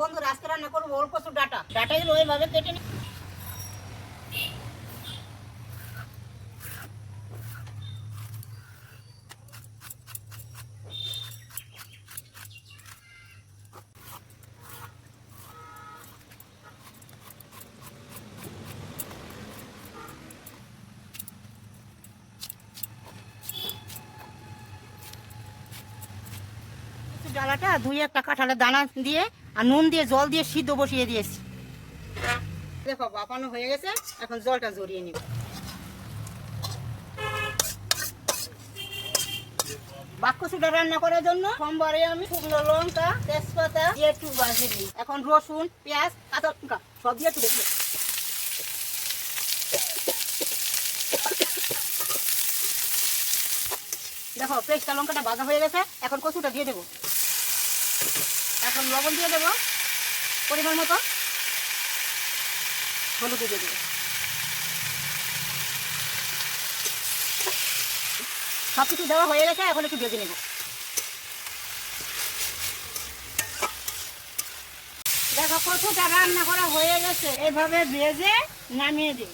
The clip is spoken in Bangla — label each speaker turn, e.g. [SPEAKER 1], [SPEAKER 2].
[SPEAKER 1] বন্ধুরা, আজকে রান্না করবো ওল কচুর ডাটা। ডাটাগুলো ওইভাবে কেটে নি। ডালাটা ধুয়ে একটা কাঁঠালের দানা দিয়ে আর নুন দিয়ে জল দিয়ে সিদ্ধ বসিয়ে দিয়েছি। দেখো বাপানো হয়ে গেছে, এখন জলটা ঝরিয়ে নিব। বাক্যসুটা রান্না করার জন্য সোমবারে আমি শুকনো লঙ্কা, তেজপাতা দিয়ে একটু ভাজে দিই। এখন রসুন, পেঁয়াজ, কাঁচা লঙ্কা সব দিয়ে একটু দেখি। দেখো পেঁয়াজটা লঙ্কাটা ভাজা হয়ে গেছে, এখন কচুটা দিয়ে দেবো। এখন লবণ দিয়ে দেবো পরিমাণ মতো, হলুদ দিয়ে দেবো। সব কিছু দেওয়া হয়ে গেছে, এখন একটু ভেজে নেব। দেখো কচুটা রান্না করা হয়ে গেছে, এভাবে ভেজে নামিয়ে দিই।